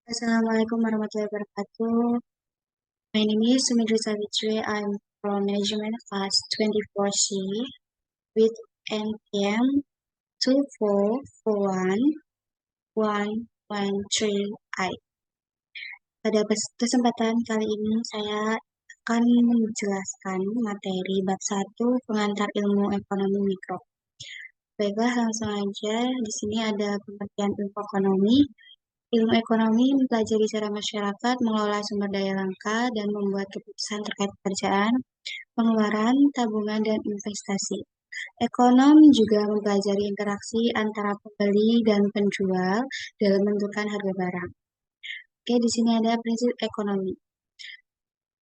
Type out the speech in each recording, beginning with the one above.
Assalamualaikum warahmatullahi wabarakatuh. My name is Sumidri Savitri. I'm from Management Class 24C with NPM 2441113I. Pada kesempatan kali ini saya akan menjelaskan materi bab 1 pengantar ilmu ekonomi mikro. Baiklah, langsung aja. Di sini ada pengertian ilmu ekonomi. Ilmu ekonomi mempelajari cara masyarakat mengelola sumber daya langka dan membuat keputusan terkait pekerjaan, pengeluaran, tabungan, dan investasi. Ekonom juga mempelajari interaksi antara pembeli dan penjual dalam menentukan harga barang. Oke, di sini ada prinsip ekonomi.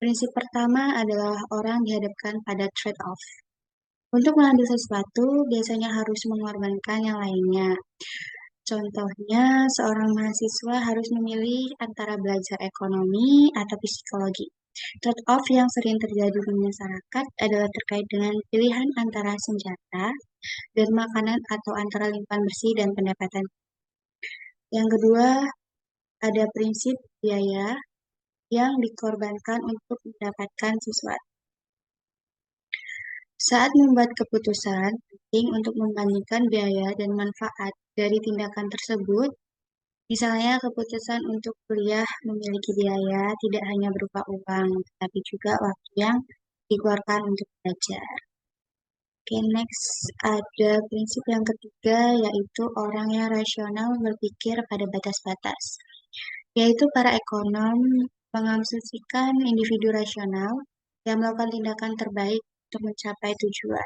Prinsip pertama adalah orang dihadapkan pada trade-off. Untuk mengambil sesuatu, biasanya harus mengorbankan yang lainnya. Contohnya, seorang mahasiswa harus memilih antara belajar ekonomi atau psikologi. Trade-off yang sering terjadi di masyarakat adalah terkait dengan pilihan antara senjata dan makanan atau antara lingkungan bersih dan pendapatan. Yang kedua, ada prinsip biaya yang dikorbankan untuk mendapatkan sesuatu. Saat membuat keputusan, penting untuk membandingkan biaya dan manfaat dari tindakan tersebut. Misalnya, keputusan untuk kuliah memiliki biaya tidak hanya berupa uang, tapi juga waktu yang dikeluarkan untuk belajar. Oke, next ada prinsip yang ketiga, yaitu orang yang rasional berpikir pada batas-batas. Yaitu para ekonom mengasumsikan individu rasional yang melakukan tindakan terbaik untuk mencapai tujuan.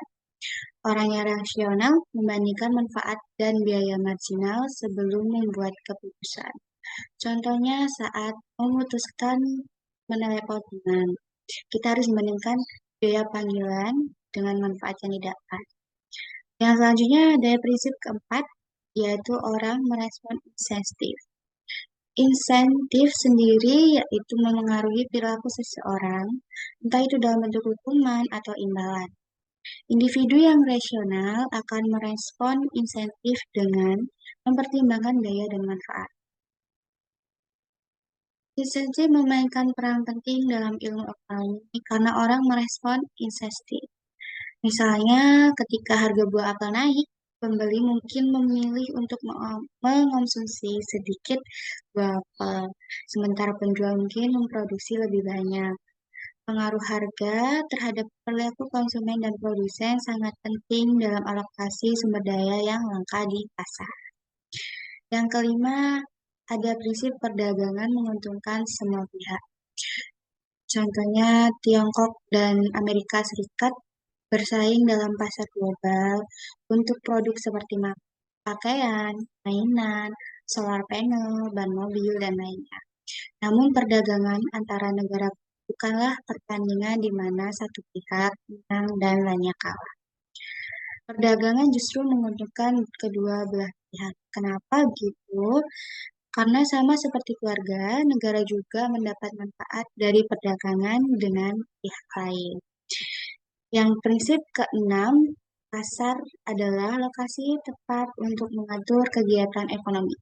Orang yang rasional membandingkan manfaat dan biaya marginal sebelum membuat keputusan. Contohnya saat memutuskan menelepon teman, kita harus membandingkan biaya panggilan dengan manfaat yang didapat. Yang selanjutnya ada prinsip keempat, yaitu orang merespon insentif. Insentif sendiri yaitu memengaruhi perilaku seseorang, entah itu dalam bentuk hukuman atau imbalan. Individu yang rasional akan merespon insentif dengan mempertimbangkan daya dan manfaat. Insentif memainkan peran penting dalam ilmu ekonomi karena orang merespon insentif. Misalnya, ketika harga buah apel naik, pembeli mungkin memilih untuk mengonsumsi sedikit buah apel, sementara penjual mungkin memproduksi lebih banyak. Pengaruh harga terhadap perilaku konsumen dan produsen sangat penting dalam alokasi sumber daya yang langka di pasar. Yang kelima, ada prinsip perdagangan menguntungkan semua pihak. Contohnya, Tiongkok dan Amerika Serikat bersaing dalam pasar global untuk produk seperti pakaian, mainan, solar panel, ban mobil, dan lainnya. Namun perdagangan antara negara bukanlah pertandingan di mana satu pihak menang dan lainnya kalah. Perdagangan justru menguntungkan kedua belah pihak. Kenapa gitu? Karena sama seperti keluarga, negara juga mendapat manfaat dari perdagangan dengan pihak lain. Yang prinsip keenam, pasar adalah lokasi tepat untuk mengatur kegiatan ekonomi.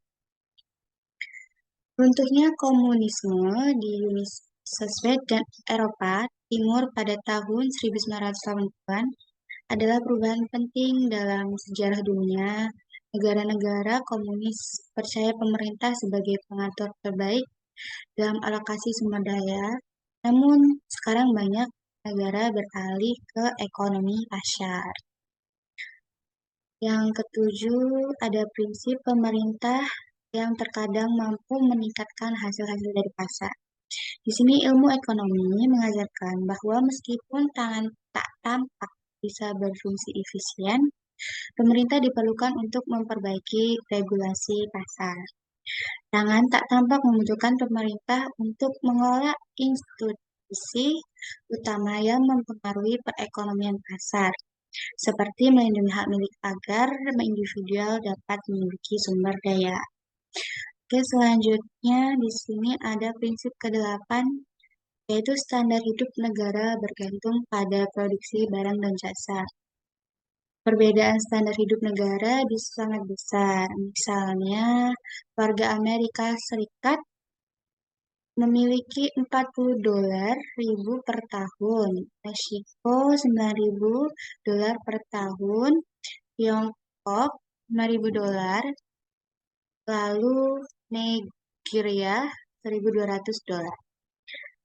Runtuhnya komunisme di Uni Soviet dan Eropa Timur pada tahun 1980-an adalah perubahan penting dalam sejarah dunia. Negara-negara komunis percaya pemerintah sebagai pengatur terbaik dalam alokasi sumber daya, namun sekarang banyak negara beralih ke ekonomi pasar. Yang ketujuh, ada prinsip pemerintah yang terkadang mampu meningkatkan hasil-hasil dari pasar. Di sini ilmu ekonomi mengajarkan bahwa meskipun tangan tak tampak bisa berfungsi efisien, pemerintah diperlukan untuk memperbaiki regulasi pasar. Tangan tak tampak membutuhkan pemerintah untuk mengelola institusi utama yang mempengaruhi perekonomian pasar, seperti melindungi hak milik agar individual dapat memiliki sumber daya. Oke, selanjutnya di sini ada prinsip ke-8, yaitu standar hidup negara bergantung pada produksi barang dan jasa. Perbedaan standar hidup negara bisa sangat besar. Misalnya, warga Amerika Serikat memiliki 40 dolar ribu per tahun, Meksiko 9.000 dolar per tahun, Tiongkok 5.000 dolar, lalu Nigeria 1.200 dolar.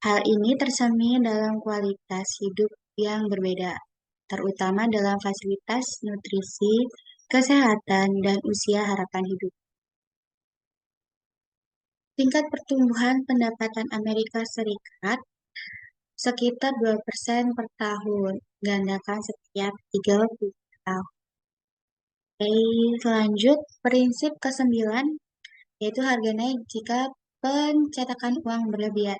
Hal ini tercermin dalam kualitas hidup yang berbeda, terutama dalam fasilitas nutrisi, kesehatan, dan usia harapan hidup. Tingkat pertumbuhan pendapatan Amerika Serikat sekitar 2% per tahun, gandakan setiap 30 tahun. Oke, selanjut prinsip ke-9, yaitu harga naik jika pencetakan uang berlebihan.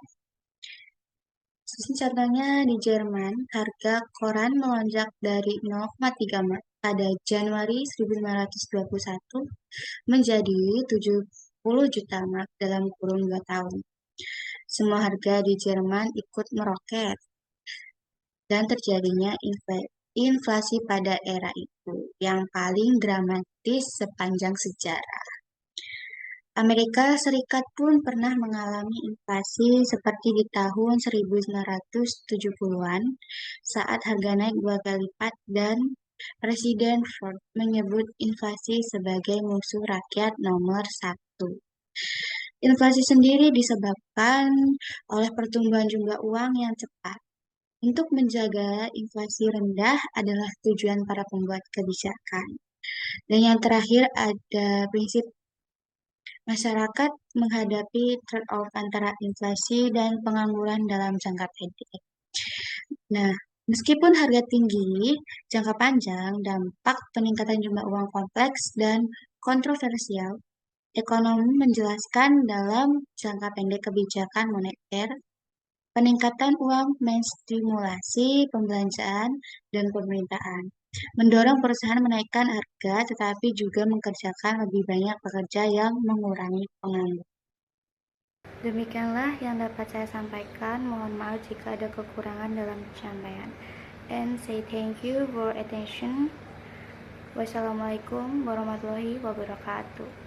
Contohnya di Jerman, harga koran melonjak dari 0,3 mark pada Januari 1921 menjadi 70 juta mark dalam kurun 2 tahun. Semua harga di Jerman ikut meroket dan terjadinya inflasi pada era itu yang paling dramatis sepanjang sejarah. Amerika Serikat pun pernah mengalami inflasi seperti di tahun 1970-an saat harga naik 2 kali lipat dan Presiden Ford menyebut inflasi sebagai musuh rakyat nomor satu. Inflasi sendiri disebabkan oleh pertumbuhan jumlah uang yang cepat. Untuk menjaga inflasi rendah adalah tujuan para pembuat kebijakan. Dan yang terakhir ada prinsip masyarakat menghadapi trade-off antara inflasi dan pengangguran dalam jangka pendek. Nah, meskipun harga tinggi, jangka panjang, dampak peningkatan jumlah uang kompleks dan kontroversial, ekonomi menjelaskan dalam jangka pendek kebijakan moneter, peningkatan uang menstimulasi pembelanjaan dan pemerintahan, mendorong perusahaan menaikkan harga tetapi juga mengerjakan lebih banyak pekerja yang mengurangi pengangguran. Demikianlah yang dapat saya sampaikan. Mohon maaf jika ada kekurangan dalam penyampaian. And say thank you for attention. Wassalamualaikum warahmatullahi wabarakatuh.